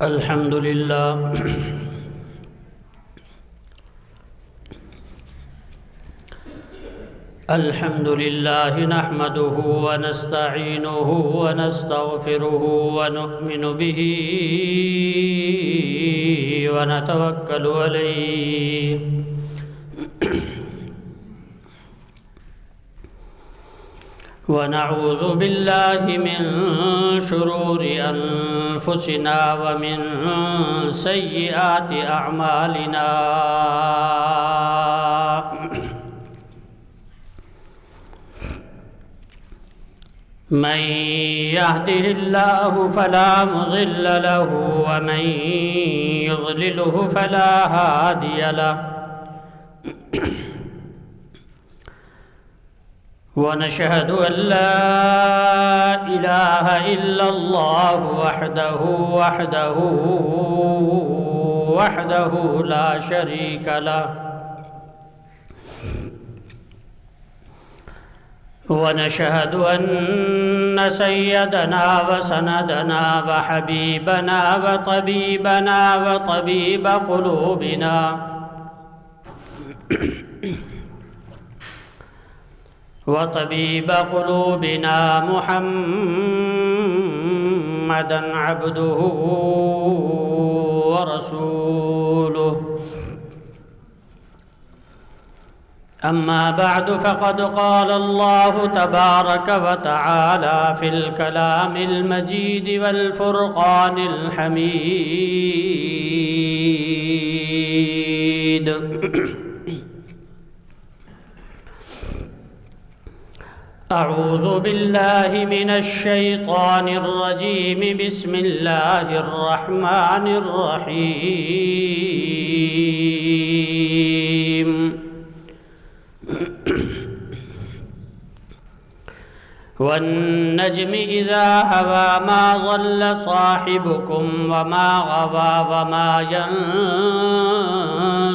الحمد لله الحمد لله نحمده ونستعينه ونستغفره ونؤمن به ونتوكل عليه ونعوذ بالله من شرور أنفسنا ومن سيئات أعمالنا من يهده الله فلا مضل له ومن يضلله فلا هادي له ونشهد أن لا إله إلا الله وحده لا شريك له ونشهد أن سيدنا وسندنا وحبيبنا وطبيب قلوبنا محمدًا عبده ورسوله أما بعد فقد قال الله تبارك وتعالى في الكلام المجيد والفرقان الحميد أعوذ بالله من الشيطان الرجيم بسم الله الرحمن الرحيم والنجم إذا هوى ما ضل صاحبكم وما غوى وما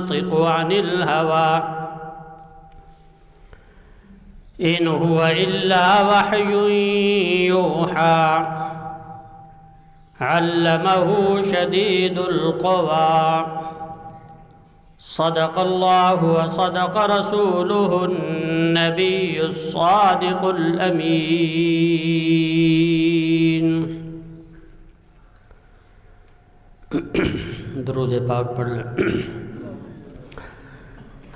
ينطق عن الهوى إن هو إلا وحي يوحى علمه شديد القوى صدق الله وصدق رسوله النبي الصادق الأمين درود پاک پڑھ لیں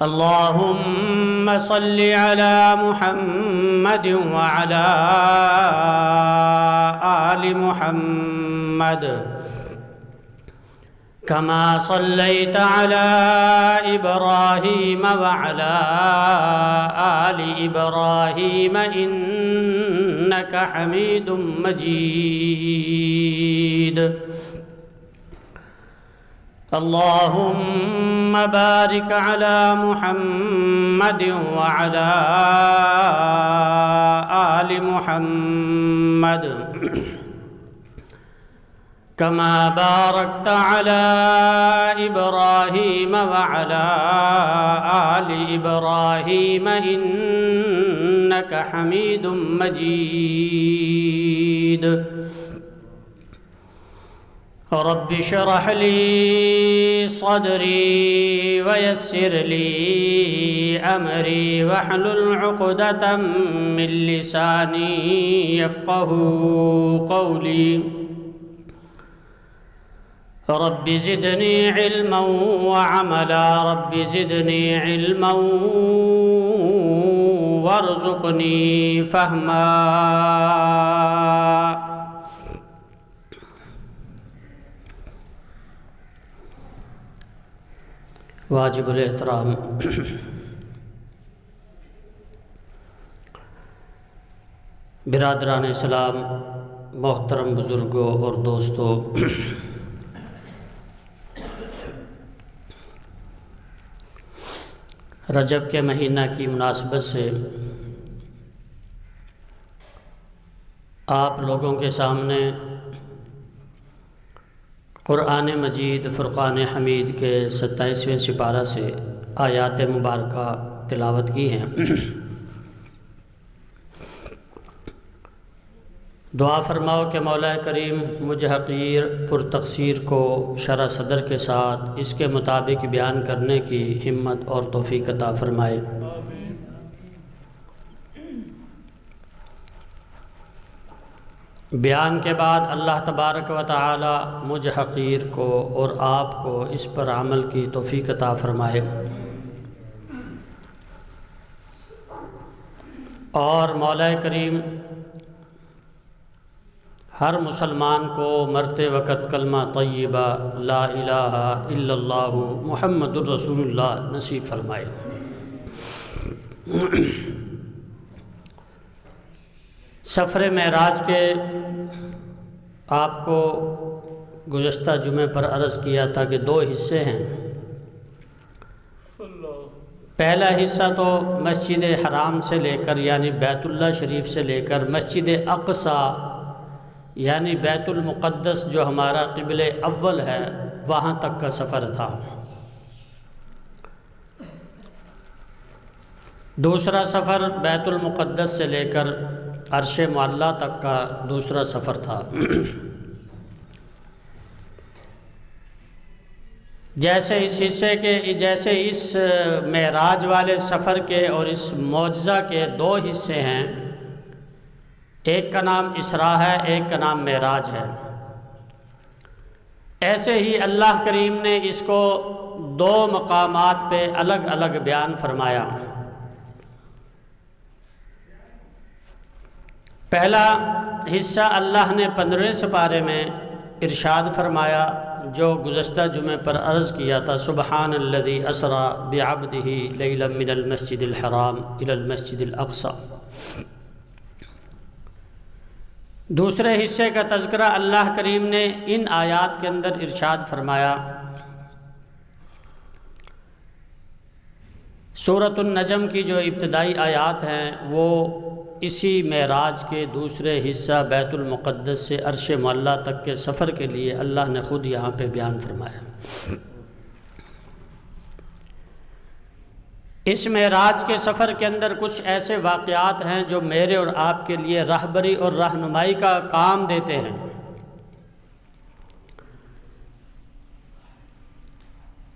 اللهم صل على محمد وعلى آل محمد كما صليت على إبراهيم وعلى آل إبراهيم إنك حميد مجيد اللهم بارك على محمد وعلى آل محمد كما باركت على إبراهيم وعلى آل إبراهيم إنك حميد مجيد رب اشرح لي صدري ويسر لي أمري واحلل عقدة من لساني يفقه قولي رب زدني علما وعملا رب زدني علما وارزقني فهما واجب الاحترام برادران اسلام، محترم بزرگوں اور دوستوں، رجب کے مہینہ کی مناسبت سے آپ لوگوں کے سامنے قرآن مجید فرقان حمید کے 27ویں سپارہ سے آیات مبارکہ تلاوت کی ہیں۔ دعا فرماؤ کہ مولا کریم مجھ حقیر پر تقصیر کو شرح صدر کے ساتھ اس کے مطابق بیان کرنے کی ہمت اور توفیق عطا فرمائے۔ بیان کے بعد اللہ تبارک و تعالی مجھ حقیر کو اور آپ کو اس پر عمل کی توفیق عطا فرمائے، اور مولا کریم ہر مسلمان کو مرتے وقت کلمہ طیبہ لا الہ الا اللہ محمد الرسول اللہ نصیب فرمائے۔ سفر معراج کے آپ کو گزشتہ جمعے پر عرض کیا تھا کہ دو حصے ہیں۔ پہلا حصہ تو مسجد حرام سے لے کر یعنی بیت اللہ شریف سے لے کر مسجد اقصی یعنی بیت المقدس جو ہمارا قبلہ اول ہے وہاں تک کا سفر تھا۔ دوسرا سفر بیت المقدس سے لے کر عرش معلیٰ تک کا دوسرا سفر تھا۔ جیسے اس معراج والے سفر کے اور اس معجزہ کے دو حصے ہیں، ایک کا نام اسراء ہے، ایک کا نام معراج ہے، ایسے ہی اللہ کریم نے اس کو دو مقامات پہ الگ الگ بیان فرمایا۔ پہلا حصہ اللہ نے 15ویں سپارے میں ارشاد فرمایا جو گزشتہ جمعے پر عرض کیا تھا، سبحان الذی اسری بعبدہ لیلا من المسجد الحرام الی المسجد الاقصی۔ دوسرے حصے کا تذکرہ اللہ کریم نے ان آیات کے اندر ارشاد فرمایا۔ سورۃ النجم کی جو ابتدائی آیات ہیں وہ اسی معراج کے دوسرے حصہ بیت المقدس سے عرش معلیٰ تک کے سفر کے لیے اللہ نے خود یہاں پہ بیان فرمایا۔ اس معراج کے سفر کے اندر کچھ ایسے واقعات ہیں جو میرے اور آپ کے لیے راہبری اور رہنمائی کا کام دیتے ہیں۔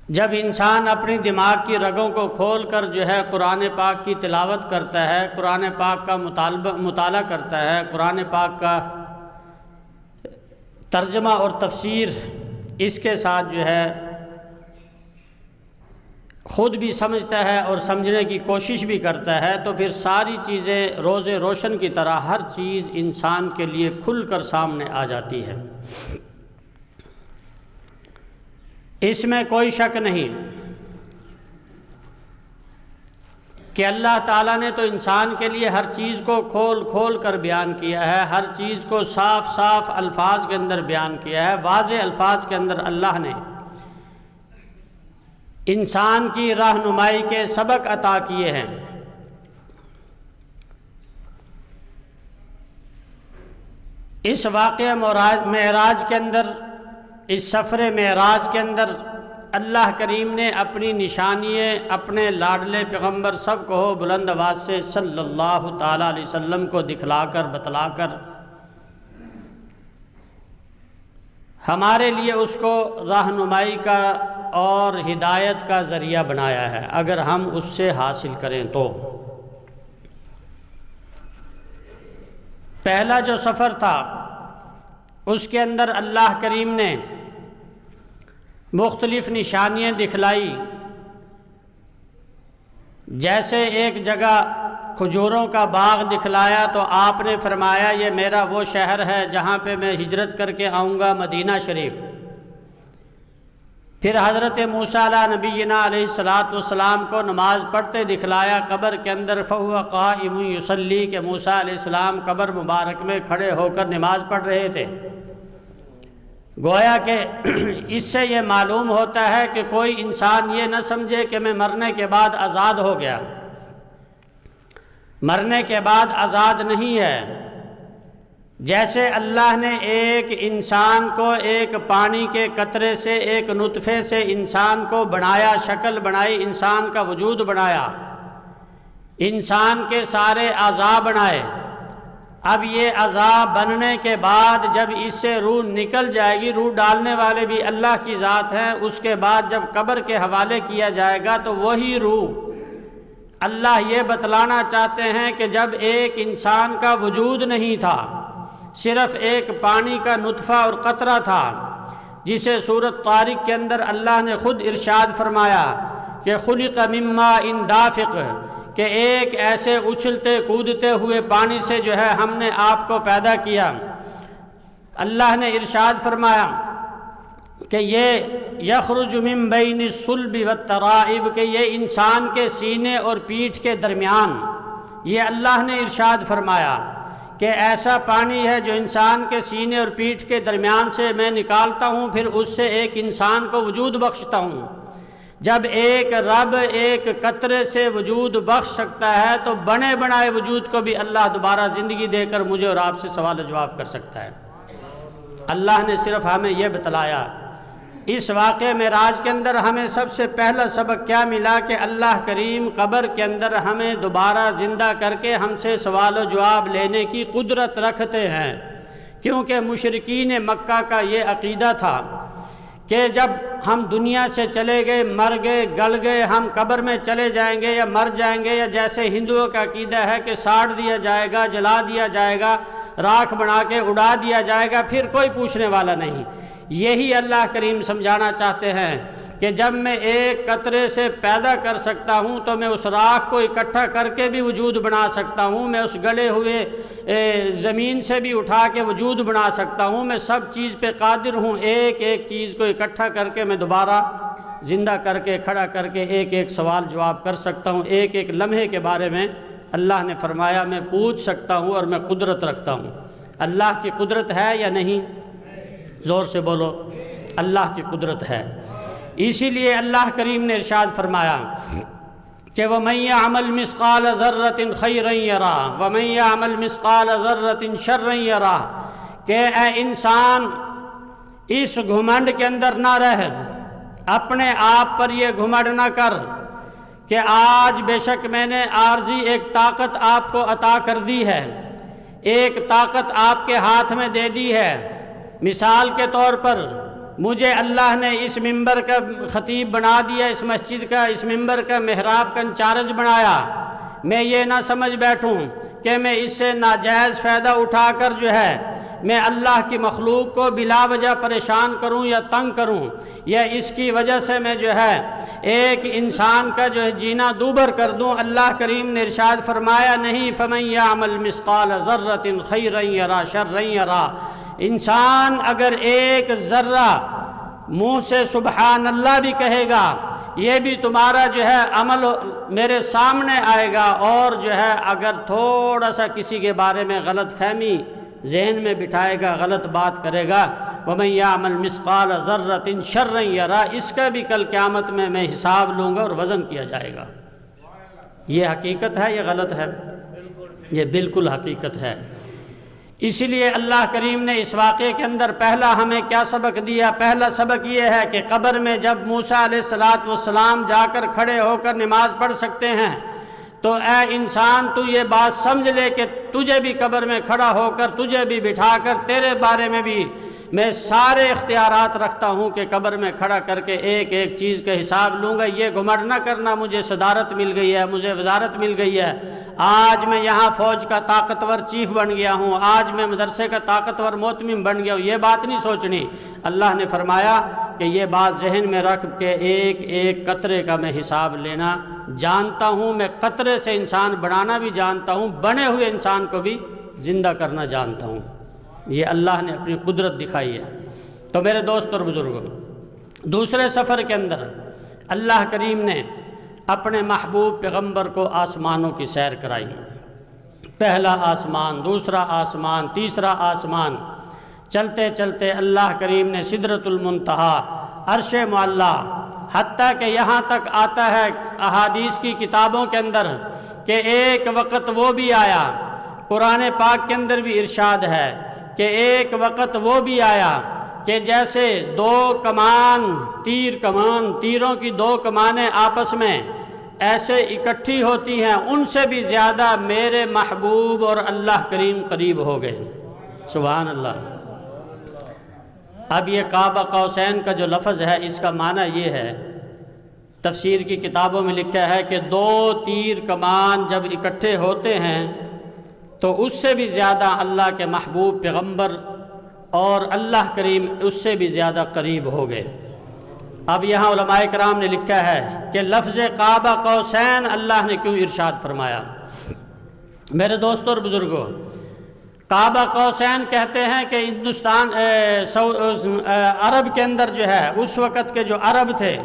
جب انسان اپنی دماغ کی رگوں کو کھول کر جو ہے قرآن پاک کی تلاوت کرتا ہے، قرآن پاک کا مطالعہ کرتا ہے، قرآن پاک کا ترجمہ اور تفسیر اس کے ساتھ جو ہے خود بھی سمجھتا ہے اور سمجھنے کی کوشش بھی کرتا ہے، تو پھر ساری چیزیں روز روشن کی طرح ہر چیز انسان کے لیے کھل کر سامنے آ جاتی ہے۔ اس میں کوئی شک نہیں کہ اللہ تعالیٰ نے تو انسان کے لیے ہر چیز کو کھول کھول کر بیان کیا ہے، ہر چیز کو صاف صاف الفاظ کے اندر بیان کیا ہے، واضح الفاظ کے اندر اللہ نے انسان کی رہنمائی کے سبق عطا کیے ہیں۔ اس واقعہ معراج کے اندر، اس سفر معراج کے اندر اللہ کریم نے اپنی نشانیاں اپنے لاڈلے پیغمبر سب کو بلند آواز سے صلی اللہ تعالیٰ علیہ وسلم کو دکھلا کر بتلا کر ہمارے لیے اس کو رہنمائی کا اور ہدایت کا ذریعہ بنایا ہے، اگر ہم اس سے حاصل کریں تو۔ پہلا جو سفر تھا اس کے اندر اللہ کریم نے مختلف نشانیاں دکھلائی، جیسے ایک جگہ کھجوروں کا باغ دکھلایا تو آپ نے فرمایا یہ میرا وہ شہر ہے جہاں پہ میں ہجرت کر کے آؤں گا، مدینہ شریف۔ پھر حضرت موسیٰ علیہ نبینا علیہ السلام کو نماز پڑھتے دکھلایا قبر کے اندر، فَهُوَ قَائِمٌ يُصَلِّي کہ موسیٰ علیہ السلام قبر مبارک میں کھڑے ہو کر نماز پڑھ رہے تھے۔ گویا کہ اس سے یہ معلوم ہوتا ہے کہ کوئی انسان یہ نہ سمجھے کہ میں مرنے کے بعد آزاد ہو گیا، مرنے کے بعد آزاد نہیں ہے۔ جیسے اللہ نے ایک انسان کو ایک پانی کے قطرے سے، ایک نطفے سے انسان کو بنایا، شکل بنائی، انسان کا وجود بنایا، انسان کے سارے اعضاء بنائے، اب یہ عذاب بننے کے بعد جب اس سے روح نکل جائے گی، روح ڈالنے والے بھی اللہ کی ذات ہیں، اس کے بعد جب قبر کے حوالے کیا جائے گا تو وہی روح، اللہ یہ بتلانا چاہتے ہیں کہ جب ایک انسان کا وجود نہیں تھا، صرف ایک پانی کا نطفہ اور قطرہ تھا، جسے سورۃ طارق کے اندر اللہ نے خود ارشاد فرمایا کہ خلق من ماء دافق، کہ ایک ایسے اچھلتے کودتے ہوئے پانی سے جو ہے ہم نے آپ کو پیدا کیا۔ اللہ نے ارشاد فرمایا کہ یہ یخرج من بین الصلب والترائب، کہ یہ انسان کے سینے اور پیٹھ کے درمیان، یہ اللہ نے ارشاد فرمایا کہ ایسا پانی ہے جو انسان کے سینے اور پیٹھ کے درمیان سے میں نکالتا ہوں، پھر اس سے ایک انسان کو وجود بخشتا ہوں۔ جب ایک رب ایک قطرے سے وجود بخش سکتا ہے تو بنے بنائے وجود کو بھی اللہ دوبارہ زندگی دے کر مجھے اور آپ سے سوال و جواب کر سکتا ہے۔ اللہ نے صرف ہمیں یہ بتلایا۔ اس واقعہ معراج کے اندر ہمیں سب سے پہلا سبق کیا ملا کہ اللہ کریم قبر کے اندر ہمیں دوبارہ زندہ کر کے ہم سے سوال و جواب لینے کی قدرت رکھتے ہیں، کیونکہ مشرکین مکہ کا یہ عقیدہ تھا کہ جب ہم دنیا سے چلے گئے، مر گئے، گل گئے، ہم قبر میں چلے جائیں گے یا مر جائیں گے، یا جیسے ہندوؤں کا عقیدہ ہے کہ ساڑ دیا جائے گا، جلا دیا جائے گا، راکھ بنا کے اڑا دیا جائے گا، پھر کوئی پوچھنے والا نہیں۔ یہی اللہ کریم سمجھانا چاہتے ہیں کہ جب میں ایک قطرے سے پیدا کر سکتا ہوں تو میں اس راکھ کو اکٹھا کر کے بھی وجود بنا سکتا ہوں، میں اس گلے ہوئے زمین سے بھی اٹھا کے وجود بنا سکتا ہوں، میں سب چیز پہ قادر ہوں، ایک ایک چیز کو اکٹھا کر کے میں دوبارہ زندہ کر کے کھڑا کر کے ایک ایک سوال جواب کر سکتا ہوں، ایک ایک لمحے کے بارے میں اللہ نے فرمایا میں پوچھ سکتا ہوں اور میں قدرت رکھتا ہوں۔ اللہ کی قدرت ہے یا نہیں؟ زور سے بولو، اللہ کی قدرت ہے۔ اسی لیے اللہ کریم نے ارشاد فرمایا کہ وَمَن يَعْمَلْ مِثْقَالَ ذَرَّةٍ خَيْرًا يَرَهُ وَمَن يَعْمَلْ مِثْقَالَ ذَرَّةٍ شَرًّا يَرَهُ، کہ اے انسان اس گھمنڈ کے اندر نہ رہ، اپنے آپ پر یہ گھمنڈ نہ کر کہ آج بے شک میں نے عارضی ایک طاقت آپ کو عطا کر دی ہے، ایک طاقت آپ کے ہاتھ میں دے دی ہے۔ مثال کے طور پر مجھے اللہ نے اس ممبر کا خطیب بنا دیا، اس مسجد کا، اس ممبر کا محراب کا انچارج بنایا، میں یہ نہ سمجھ بیٹھوں کہ میں اس سے ناجائز فائدہ اٹھا کر جو ہے میں اللہ کی مخلوق کو بلا وجہ پریشان کروں یا تنگ کروں، یا اس کی وجہ سے میں جو ہے ایک انسان کا جو ہے جینا دوبر کر دوں۔ اللہ کریم نے ارشاد فرمایا نہیں، فَمَن يَعْمَلْ مِثْقَالَ ذَرَّةٍ خَيْرًا يَرَهُ شَرًّا يَرَهُ، انسان اگر ایک ذرہ منہ سے سبحان اللہ بھی کہے گا، یہ بھی تمہارا جو ہے عمل میرے سامنے آئے گا، اور جو ہے اگر تھوڑا سا کسی کے بارے میں غلط فہمی ذہن میں بٹھائے گا، غلط بات کرے گا، وَمَن يَعْمَلْ مِثْقَالَ ذَرَّةٍ شَرًّا يَرَهُ، اس کا بھی کل قیامت میں حساب لوں گا اور وزن کیا جائے گا۔ یہ حقیقت ہے یا غلط ہے؟ یہ بالکل حقیقت ہے۔ اسی لیے اللہ کریم نے اس واقعے کے اندر پہلا ہمیں کیا سبق دیا؟ پہلا سبق یہ ہے کہ قبر میں جب موسیٰ علیہ السلام جا کر کھڑے ہو کر نماز پڑھ سکتے ہیں، تو اے انسان تو یہ بات سمجھ لے کہ تجھے بھی قبر میں کھڑا ہو کر، تجھے بھی بٹھا کر، تیرے بارے میں بھی میں سارے اختیارات رکھتا ہوں کہ قبر میں کھڑا کر کے ایک ایک چیز کا حساب لوں گا۔ یہ گھمنڈ نہ کرنا مجھے صدارت مل گئی ہے، مجھے وزارت مل گئی ہے، آج میں یہاں فوج کا طاقتور چیف بن گیا ہوں، آج میں مدرسے کا طاقتور محتمم بن گیا ہوں، یہ بات نہیں سوچنی۔ اللہ نے فرمایا کہ یہ بات ذہن میں رکھ کے ایک ایک قطرے کا میں حساب لینا جانتا ہوں، میں قطرے سے انسان بنانا بھی جانتا ہوں، بنے ہوئے انسان کو بھی زندہ کرنا جانتا ہوں۔ یہ اللہ نے اپنی قدرت دکھائی ہے۔ تو میرے دوست اور بزرگوں، دوسرے سفر کے اندر اللہ کریم نے اپنے محبوب پیغمبر کو آسمانوں کی سیر کرائی۔ پہلا آسمان، دوسرا آسمان، تیسرا آسمان، چلتے چلتے اللہ کریم نے سدرۃ المنتہا، عرش معلیٰ، حتیٰ کہ یہاں تک آتا ہے احادیث کی کتابوں کے اندر کہ ایک وقت وہ بھی آیا، قرآن پاک کے اندر بھی ارشاد ہے کہ ایک وقت وہ بھی آیا کہ جیسے دو کمان، تیروں کی دو کمانیں آپس میں ایسے اکٹھی ہوتی ہیں ان سے بھی زیادہ میرے محبوب اور اللہ کریم قریب ہو گئے۔ سبحان اللہ۔ اب یہ قاب قوسین کا جو لفظ ہے اس کا معنی یہ ہے، تفسیر کی کتابوں میں لکھا ہے کہ دو تیر کمان جب اکٹھے ہوتے ہیں تو اس سے بھی زیادہ اللہ کے محبوب پیغمبر اور اللہ کریم اس سے بھی زیادہ قریب ہو گئے۔ اب یہاں علماء کرام نے لکھا ہے کہ لفظ قاب قوسین اللہ نے کیوں ارشاد فرمایا؟ میرے دوستوں اور بزرگوں، قاب قوسین کہتے ہیں کہ ہندوستان عرب کے اندر جو ہے، اس وقت کے جو عرب تھے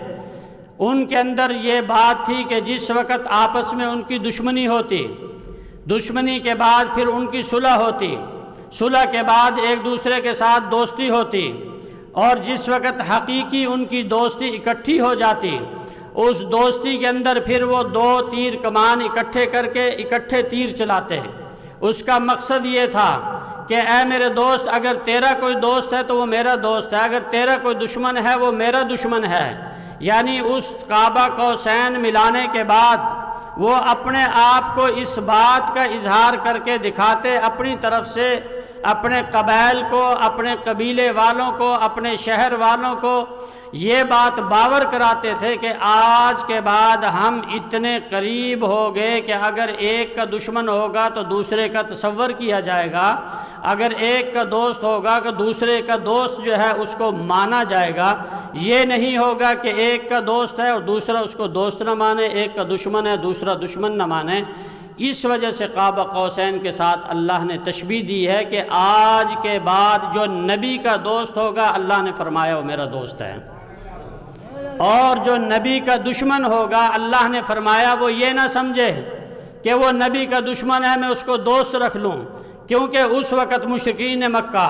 ان کے اندر یہ بات تھی کہ جس وقت آپس میں ان کی دشمنی ہوتی، دشمنی کے بعد پھر ان کی صلح ہوتی، صلح کے بعد ایک دوسرے کے ساتھ دوستی ہوتی، اور جس وقت حقیقی ان کی دوستی اکٹھی ہو جاتی، اس دوستی کے اندر پھر وہ دو تیر کمان اکٹھے کر کے اکٹھے تیر چلاتے ہیں۔ اس کا مقصد یہ تھا کہ اے میرے دوست، اگر تیرا کوئی دوست ہے تو وہ میرا دوست ہے، اگر تیرا کوئی دشمن ہے وہ میرا دشمن ہے۔ یعنی اس کعبہ قوسین ملانے کے بعد وہ اپنے آپ کو اس بات کا اظہار کر کے دکھاتے اپنی طرف سے، اپنے قبائل کو، اپنے قبیلے والوں کو، اپنے شہر والوں کو یہ بات باور کراتے تھے کہ آج کے بعد ہم اتنے قریب ہو گئے کہ اگر ایک کا دشمن ہوگا تو دوسرے کا تصور کیا جائے گا، اگر ایک کا دوست ہوگا تو دوسرے کا دوست جو ہے اس کو مانا جائے گا۔ یہ نہیں ہوگا کہ ایک کا دوست ہے اور دوسرا اس کو دوست نہ مانے، ایک کا دشمن ہے دوسرا دشمن نہ مانے۔ اس وجہ سے قاب قوسین کے ساتھ اللہ نے تشبیہ دی ہے کہ آج کے بعد جو نبی کا دوست ہوگا اللہ نے فرمایا وہ میرا دوست ہے، اور جو نبی کا دشمن ہوگا اللہ نے فرمایا وہ یہ نہ سمجھے کہ وہ نبی کا دشمن ہے میں اس کو دوست رکھ لوں، کیونکہ اس وقت مشرکین مکہ،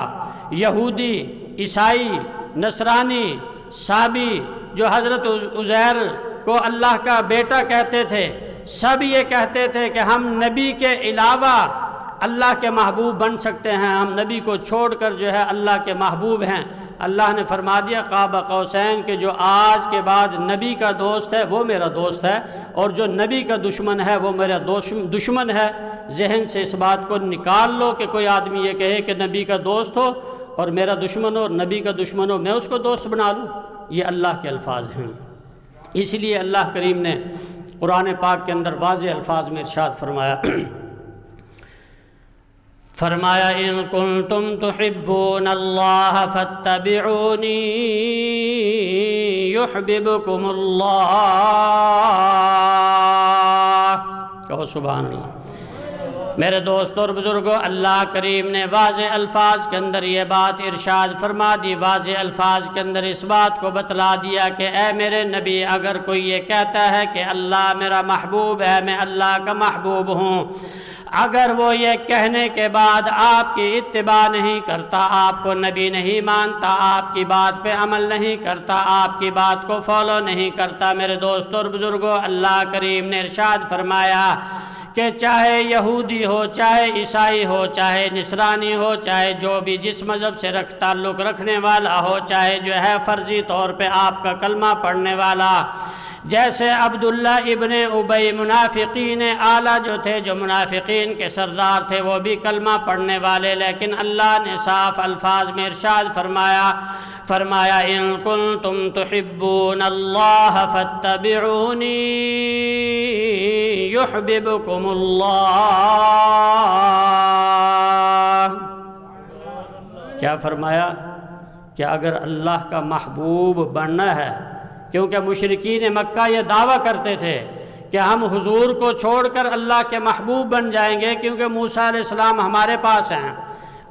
یہودی، عیسائی، نصرانی، صابی جو حضرت عزیر کو اللہ کا بیٹا کہتے تھے، سب یہ کہتے تھے کہ ہم نبی کے علاوہ اللہ کے محبوب بن سکتے ہیں، ہم نبی کو چھوڑ کر جو ہے اللہ کے محبوب ہیں۔ اللہ نے فرما دیا قاب قوسین کہ جو آج کے بعد نبی کا دوست ہے وہ میرا دوست ہے، اور جو نبی کا دشمن ہے وہ میرا دشمن ہے۔ ذہن سے اس بات کو نکال لو کہ کوئی آدمی یہ کہے کہ نبی کا دوست ہو اور میرا دشمن ہو، اور نبی کا دشمن ہو میں اس کو دوست بنا لوں، یہ اللہ کے الفاظ ہیں۔ اس لیے اللہ کریم نے قرآن پاک کے اندر واضح الفاظ میں ارشاد فرمایا ان کنتم تحبون اللہ فاتبعونی یحببکم اللہ۔ کہو سبحان اللہ۔ میرے دوستوں اور بزرگوں، اللہ کریم نے واضح الفاظ کے اندر یہ بات ارشاد فرما دی، واضح الفاظ کے اندر اس بات کو بتلا دیا کہ اے میرے نبی، اگر کوئی یہ کہتا ہے کہ اللہ میرا محبوب ہے، میں اللہ کا محبوب ہوں، اگر وہ یہ کہنے کے بعد آپ کی اتباع نہیں کرتا، آپ کو نبی نہیں مانتا، آپ کی بات پہ عمل نہیں کرتا، آپ کی بات کو فالو نہیں کرتا، میرے دوستوں اور بزرگوں، اللہ کریم نے ارشاد فرمایا کہ چاہے یہودی ہو، چاہے عیسائی ہو، چاہے نصرانی ہو، چاہے جو بھی جس مذہب سے تعلق رکھنے والا ہو، چاہے جو ہے فرضی طور پہ آپ کا کلمہ پڑھنے والا، جیسے عبداللہ ابن ابی منافقین اعلیٰ جو تھے، جو منافقین کے سردار تھے، وہ بھی کلمہ پڑھنے والے، لیکن اللہ نے صاف الفاظ میں ارشاد فرمایا ان کنتم تحبون اللہ فاتبعونی یحببکم اللہ۔ کیا فرمایا؟ کہ اگر اللہ کا محبوب بننا ہے، کیونکہ مشرکین مکہ یہ دعویٰ کرتے تھے کہ ہم حضور کو چھوڑ کر اللہ کے محبوب بن جائیں گے کیونکہ موسیٰ علیہ السلام ہمارے پاس ہیں،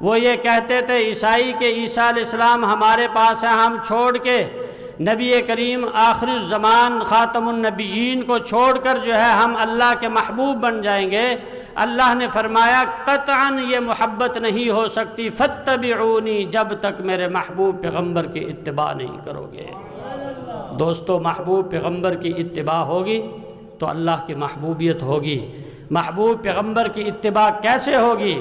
وہ یہ کہتے تھے عیسائی کہ عیسیٰ علیہ السلام ہمارے پاس ہیں، ہم چھوڑ کے نبی کریم آخر الزمان خاتم النبیین کو چھوڑ کر جو ہے ہم اللہ کے محبوب بن جائیں گے۔ اللہ نے فرمایا قطعاً یہ محبت نہیں ہو سکتی، فاتبعونی، جب تک میرے محبوب پیغمبر کی اتباع نہیں کرو گے۔ دوستو، محبوب پیغمبر کی اتباع ہوگی تو اللہ کی محبوبیت ہوگی۔ محبوب پیغمبر کی اتباع کیسے ہوگی؟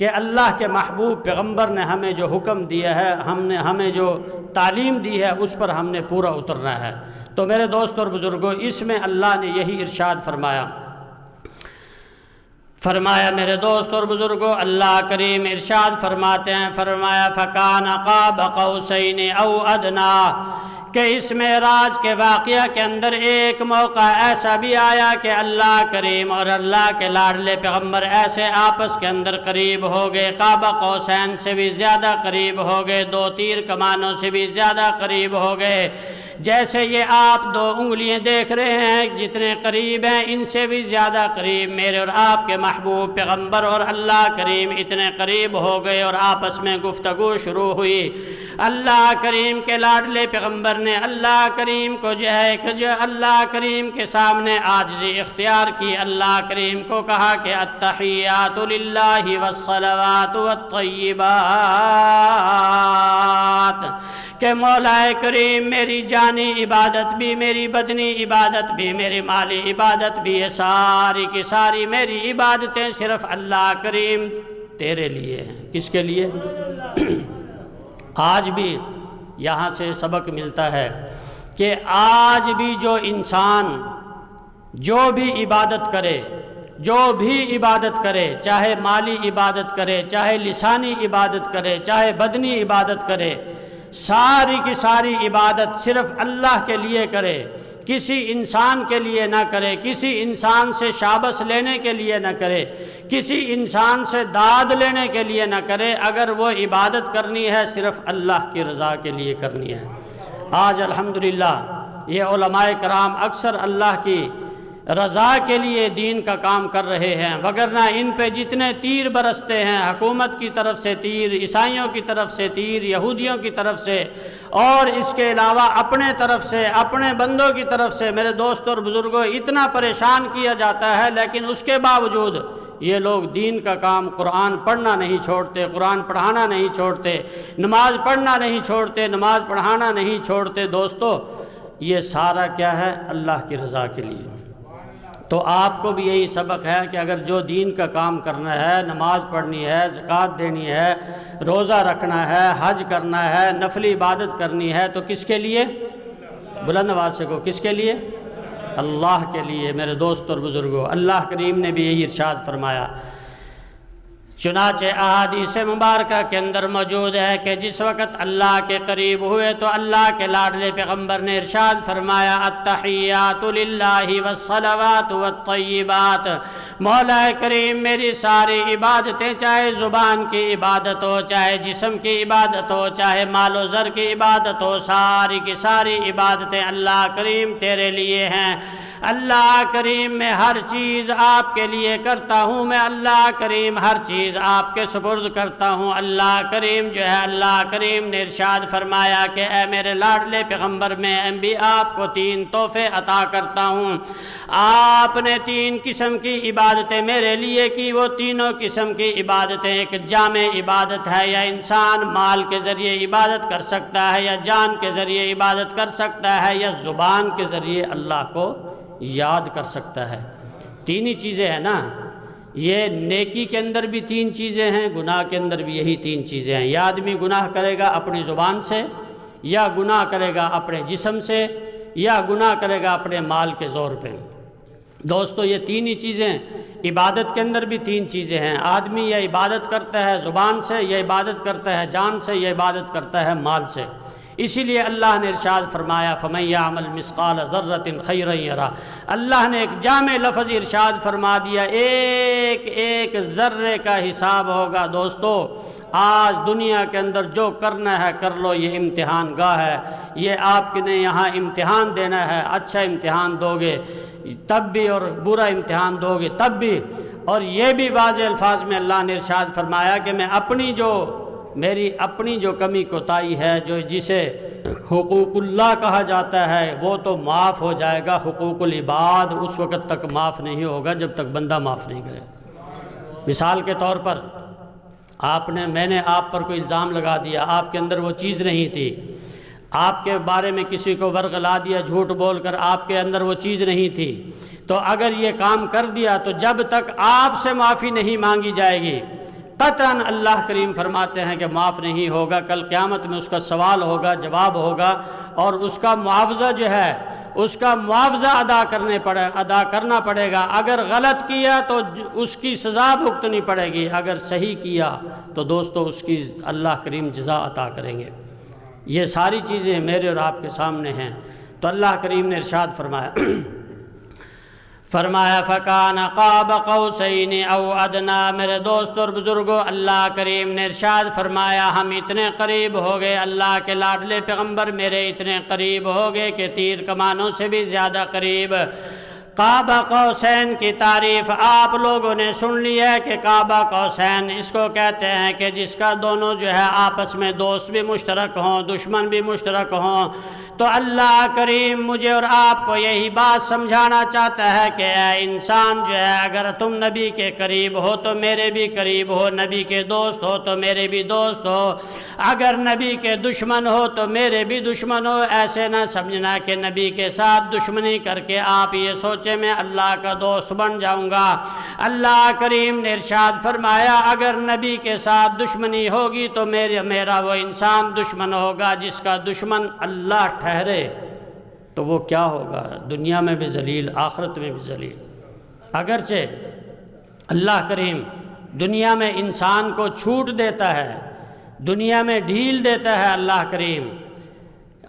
کہ اللہ کے محبوب پیغمبر نے ہمیں جو حکم دیا ہے، ہمیں جو تعلیم دی ہے، اس پر ہم نے پورا اترنا ہے۔ تو میرے دوست اور بزرگوں، اس میں اللہ نے یہی ارشاد فرمایا میرے دوست اور بزرگوں، اللہ کریم ارشاد فرماتے ہیں، فرمایا فَكَانَ قَابَ قَوْسَيْنِ أَوْ أَدْنَىٰ، کہ اس معراج کے واقعہ کے اندر ایک موقع ایسا بھی آیا کہ اللہ کریم اور اللہ کے لاڈلے پیغمبر ایسے آپس کے اندر قریب ہو گئے، قاب قوسین سے بھی زیادہ قریب ہو گئے، 2 تیر کمانوں سے بھی زیادہ قریب ہو گئے۔ جیسے یہ آپ 2 انگلیاں دیکھ رہے ہیں جتنے قریب ہیں، ان سے بھی زیادہ قریب میرے اور آپ کے محبوب پیغمبر اور اللہ کریم اتنے قریب ہو گئے، اور آپس میں گفتگو شروع ہوئی۔ اللہ کریم کے لاڈلے پیغمبر نے اللہ کریم کو اللہ کریم کے سامنے عاجزی اختیار کی، اللہ کریم کو کہا کہ التحیات للہ والصلوات والطیبات، کہ مولا کریم میری جانی عبادت بھی، میری بدنی عبادت بھی، میری مالی عبادت بھی، یہ ساری کی ساری میری عبادتیں صرف اللہ کریم تیرے لیے ہیں۔ کس کے لیے؟ آج بھی یہاں سے سبق ملتا ہے کہ آج بھی جو انسان جو بھی عبادت کرے، چاہے مالی عبادت کرے، چاہے لسانی عبادت کرے، چاہے بدنی عبادت کرے، ساری کی ساری عبادت صرف اللہ کے لیے کرے، کسی انسان کے لیے نہ کرے، کسی انسان سے شاباش لینے کے لیے نہ کرے، کسی انسان سے داد لینے کے لیے نہ کرے، اگر وہ عبادت کرنی ہے صرف اللہ کی رضا کے لیے کرنی ہے۔ آج الحمدللہ یہ علماء کرام اکثر اللہ کی رضا کے لیے دین کا کام کر رہے ہیں، وگرنہ ان پہ جتنے تیر برستے ہیں، حکومت کی طرف سے تیر، عیسائیوں کی طرف سے تیر، یہودیوں کی طرف سے، اور اس کے علاوہ اپنے طرف سے، اپنے بندوں کی طرف سے، میرے دوست اور بزرگوں اتنا پریشان کیا جاتا ہے، لیکن اس کے باوجود یہ لوگ دین کا کام، قرآن پڑھنا نہیں چھوڑتے، قرآن پڑھانا نہیں چھوڑتے، نماز پڑھنا نہیں چھوڑتے، نماز پڑھانا نہیں چھوڑتے۔ دوستو، یہ سارا کیا ہے؟ اللہ کی رضا کے لیے۔ تو آپ کو بھی یہی سبق ہے کہ اگر جو دین کا کام کرنا ہے، نماز پڑھنی ہے، زکوٰۃ دینی ہے، روزہ رکھنا ہے، حج کرنا ہے، نفلی عبادت کرنی ہے، تو کس کے لیے؟ بلند آواز سے کہو، کس کے لیے؟ اللہ کے لیے۔ میرے دوست اور بزرگوں، اللہ کریم نے بھی یہی ارشاد فرمایا، چنانچہ احادیث مبارکہ کے اندر موجود ہے کہ جس وقت اللہ کے قریب ہوئے تو اللہ کے لاڈلے پیغمبر نے ارشاد فرمایا، التحیات للہ والصلوات والطیبات، مولا کریم میری ساری عبادتیں، چاہے زبان کی عبادت ہو، چاہے جسم کی عبادت ہو، چاہے مال و زر کی عبادت ہو، ساری کی ساری عبادتیں اللہ کریم تیرے لیے ہیں۔ اللہ کریم میں ہر چیز آپ کے لیے کرتا ہوں، میں اللہ کریم ہر چیز آپ کے سپرد کرتا ہوں۔ اللہ کریم جو ہے، اللہ کریم نے ارشاد فرمایا کہ اے میرے لاڈلے پیغمبر، میں بھی آپ کو 3 تحفے عطا کرتا ہوں۔ آپ نے 3 قسم کی عبادتیں میرے لیے کی، وہ تینوں قسم کی عبادتیں ایک جامع عبادت ہے، یا انسان مال کے ذریعے عبادت کر سکتا ہے، یا جان کے ذریعے عبادت کر سکتا ہے، یا زبان کے ذریعے اللہ کو یاد کر سکتا ہے۔ 3 ہی چیزیں ہیں نا، یہ نیکی کے اندر بھی 3 چیزیں ہیں، گناہ کے اندر بھی یہی 3 چیزیں ہیں۔ یا آدمی گناہ کرے گا اپنی زبان سے، یا گناہ کرے گا اپنے جسم سے، یا گناہ کرے گا اپنے مال کے زور پہ۔ دوستو، یہ 3 ہی چیزیں، عبادت کے اندر بھی 3 چیزیں ہیں۔ آدمی یا عبادت کرتا ہے زبان سے، یا عبادت کرتا ہے جان سے، یا عبادت کرتا ہے مال سے۔ اسی لیے اللہ نے ارشاد فرمایا، فَمَن يَعْمَلْ مِثْقَالَ ذَرَّةٍ خَيْرًا يَرَهُ، اللہ نے ایک جامع لفظ ارشاد فرما دیا، ایک ذرے کا حساب ہوگا۔ دوستو، آج دنیا کے اندر جو کرنا ہے کر لو، یہ امتحان گاہ ہے، یہ آپ نے یہاں امتحان دینا ہے۔ اچھا امتحان دو گے تب بھی، اور برا امتحان دو گے تب بھی۔ اور یہ بھی واضح الفاظ میں اللہ نے ارشاد فرمایا کہ میں میری اپنی جو کمی کوتاہی ہے، جسے حقوق اللہ کہا جاتا ہے، وہ تو معاف ہو جائے گا۔ حقوق العباد اس وقت تک معاف نہیں ہوگا جب تک بندہ معاف نہیں کرے۔ مثال کے طور پر میں نے آپ پر کوئی الزام لگا دیا، آپ کے اندر وہ چیز نہیں تھی، آپ کے بارے میں کسی کو ورغلا دیا جھوٹ بول کر، آپ کے اندر وہ چیز نہیں تھی، تو اگر یہ کام کر دیا تو جب تک آپ سے معافی نہیں مانگی جائے گی، قطعاً اللہ کریم فرماتے ہیں کہ معاف نہیں ہوگا، کل قیامت میں اس کا سوال ہوگا، جواب ہوگا، اور اس کا معاوضہ جو ہے اس کا معاوضہ ادا کرنا پڑے گا۔ اگر غلط کیا تو اس کی سزا بھگتنی پڑے گی، اگر صحیح کیا تو دوستو اس کی اللہ کریم جزا عطا کریں گے۔ یہ ساری چیزیں میرے اور آپ کے سامنے ہیں۔ تو اللہ کریم نے ارشاد فرمایا فَكَانَ قَابَ قَوْسَيْنِ أَوْ أَدْنَىٰ۔ میرے دوست اور بزرگوں، اللہ کریم نے ارشاد فرمایا ہم اتنے قریب ہو گئے، اللہ کے لاڈلے پیغمبر میرے اتنے قریب ہو گئے کہ تیر کمانوں سے بھی زیادہ قریب۔ قاب قوسین کی تعریف آپ لوگوں نے سن لی ہے کہ قاب قوسین اس کو کہتے ہیں کہ جس کا دونوں جو ہے آپس میں دوست بھی مشترک ہوں، دشمن بھی مشترک ہوں۔ تو اللہ کریم مجھے اور آپ کو یہی بات سمجھانا چاہتا ہے کہ اے انسان جو ہے، اگر تم نبی کے قریب ہو تو میرے بھی قریب ہو، نبی کے دوست ہو تو میرے بھی دوست ہو، اگر نبی کے دشمن ہو تو میرے بھی دشمن ہو۔ ایسے نہ سمجھنا کہ نبی کے ساتھ دشمنی کر کے آپ یہ سوچے میں اللہ کا دوست بن جاؤں گا۔ اللہ کریم نے ارشاد فرمایا اگر نبی کے ساتھ دشمنی ہوگی تو میرا وہ انسان دشمن ہوگا جس کا دشمن اللہ ٹھہرے تو وہ کیا ہوگا؟ دنیا میں بھی ذلیل، آخرت میں بھی ذلیل۔ اگرچہ اللہ کریم دنیا میں انسان کو چھوٹ دیتا ہے، دنیا میں ڈھیل دیتا ہے اللہ کریم۔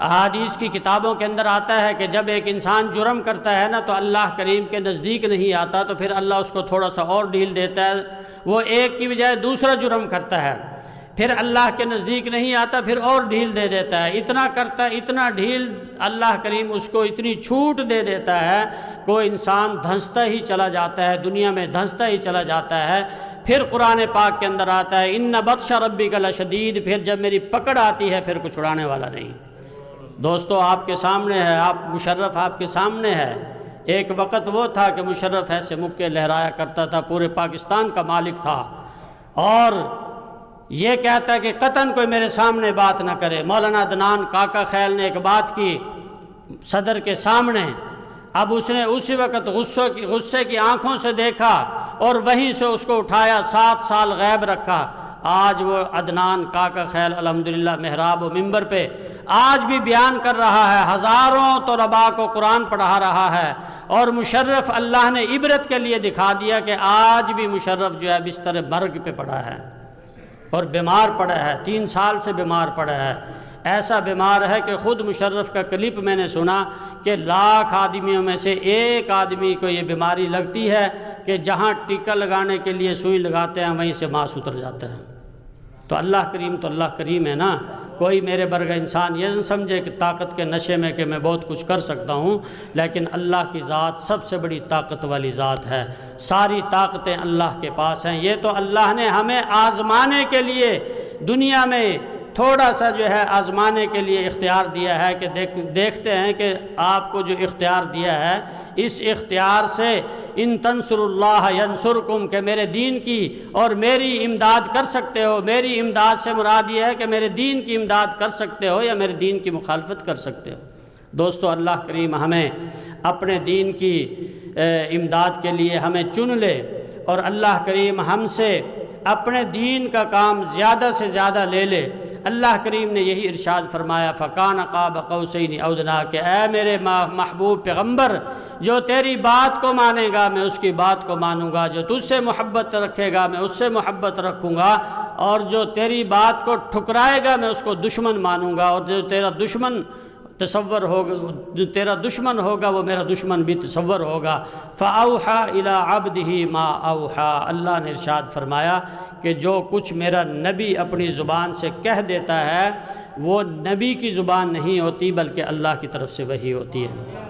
احادیث کی کتابوں کے اندر آتا ہے کہ جب ایک انسان جرم کرتا ہے نا تو اللہ کریم کے نزدیک نہیں آتا، تو پھر اللہ اس کو تھوڑا سا اور ڈھیل دیتا ہے، وہ ایک کی بجائے دوسرا جرم کرتا ہے، پھر اللہ کے نزدیک نہیں آتا، پھر اور ڈھیل دے دیتا ہے، اتنا کرتا ہے، اتنا ڈھیل اللہ کریم اس کو اتنی چھوٹ دے دیتا ہے کوئی انسان دھنستا ہی چلا جاتا ہے، دنیا میں دھنستا ہی چلا جاتا ہے۔ پھر قرآن پاک کے اندر آتا ہے ان بطش ربک لشدید، پھر جب میری پکڑ آتی ہے پھر کچھ چھڑانے والا نہیں۔ دوستو آپ کے سامنے ہے، مشرف آپ کے سامنے ہے۔ ایک وقت وہ تھا کہ مشرف ایسے مکے لہرایا کرتا تھا، پورے پاکستان کا مالک تھا، اور یہ کہتا ہے کہ قطعاً کوئی میرے سامنے بات نہ کرے۔ مولانا عدنان کاکا خیل نے ایک بات کی صدر کے سامنے، اب اس نے اسی وقت غصے کی آنکھوں سے دیکھا اور وہیں سے اس کو اٹھایا، 7 سال غیب رکھا۔ آج وہ عدنان کاکا خیل الحمدللہ محراب و منبر پہ آج بھی بیان کر رہا ہے، ہزاروں طلباء کو قرآن پڑھا رہا ہے، اور مشرف اللہ نے عبرت کے لیے دکھا دیا کہ آج بھی مشرف جو ہے بستر مرگ پہ پڑا ہے اور بیمار پڑا ہے، 3 سال سے بیمار پڑا ہے۔ ایسا بیمار ہے کہ خود مشرف کا کلپ میں نے سنا کہ 1,00,000 آدمیوں میں سے ایک آدمی کو یہ بیماری لگتی ہے کہ جہاں ٹیکا لگانے کے لیے سوئی لگاتے ہیں وہیں سے ماس اتر جاتا ہے۔ تو اللہ کریم ہے نا، کوئی میرے برگا انسان یہ نہ سمجھے کہ طاقت کے نشے میں کہ میں بہت کچھ کر سکتا ہوں، لیکن اللہ کی ذات سب سے بڑی طاقت والی ذات ہے، ساری طاقتیں اللہ کے پاس ہیں۔ یہ تو اللہ نے ہمیں آزمانے کے لیے دنیا میں تھوڑا سا جو ہے آزمانے کے لیے اختیار دیا ہے کہ دیکھتے ہیں کہ آپ کو جو اختیار دیا ہے اس اختیار سے ان تنصر اللہ ینصرکم، کہ میرے دین کی اور میری امداد کر سکتے ہو۔ میری امداد سے مراد یہ ہے کہ میرے دین کی امداد کر سکتے ہو یا میرے دین کی مخالفت کر سکتے ہو۔ دوستو اللہ کریم ہمیں اپنے دین کی امداد کے لیے ہمیں چن لے، اور اللہ کریم ہم سے اپنے دین کا کام زیادہ سے زیادہ لے لے۔ اللہ کریم نے یہی ارشاد فرمایا فَكَانَ قَابَ قَوْسَيْنِ أَوْ أَدْنَىٰ، کہ اے میرے محبوب پیغمبر جو تیری بات کو مانے گا میں اس کی بات کو مانوں گا، جو تجھ سے محبت رکھے گا میں اس سے محبت رکھوں گا، اور جو تیری بات کو ٹھکرائے گا میں اس کو دشمن مانوں گا، اور جو تیرا دشمن تصور ہوگا، جو تیرا دشمن ہوگا وہ میرا دشمن بھی تصور ہوگا۔ فَأَوْحَىٰ إِلَىٰ عَبْدِهِ مَا أَوْحَىٰ، اللہ نے ارشاد فرمایا کہ جو کچھ میرا نبی اپنی زبان سے کہہ دیتا ہے وہ نبی کی زبان نہیں ہوتی بلکہ اللہ کی طرف سے وحی ہوتی ہے۔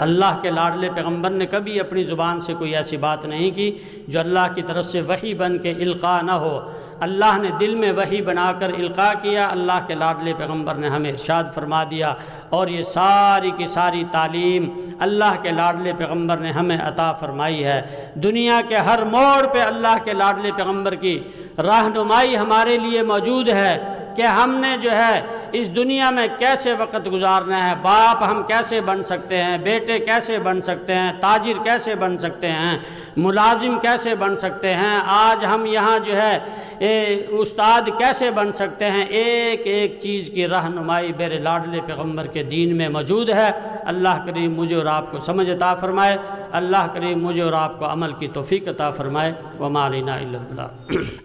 اللہ کے لاڈلے پیغمبر نے کبھی اپنی زبان سے کوئی ایسی بات نہیں کی جو اللہ کی طرف سے وحی بن کے القاء نہ ہو۔ اللہ نے دل میں وحی بنا کر القاء کیا، اللہ کے لاڈلے پیغمبر نے ہمیں ارشاد فرما دیا، اور یہ ساری کی ساری تعلیم اللہ کے لاڈلے پیغمبر نے ہمیں عطا فرمائی ہے۔ دنیا کے ہر موڑ پہ اللہ کے لاڈلے پیغمبر کی رہنمائی ہمارے لیے موجود ہے کہ ہم نے جو ہے اس دنیا میں کیسے وقت گزارنا ہے، باپ ہم کیسے بن سکتے ہیں، بیٹے کیسے بن سکتے ہیں، تاجر کیسے بن سکتے ہیں، ملازم کیسے بن سکتے ہیں، آج ہم یہاں جو ہے استاد کیسے بن سکتے ہیں، ایک ایک چیز کی رہنمائی میرے لاڈلے پیغمبر کے دین میں موجود ہے۔ اللہ کریم مجھے اور آپ کو سمجھ عطا فرمائے، اللہ کریم مجھے اور آپ کو عمل کی توفیق عطا فرمائے۔ وما علینا الا البلاغ۔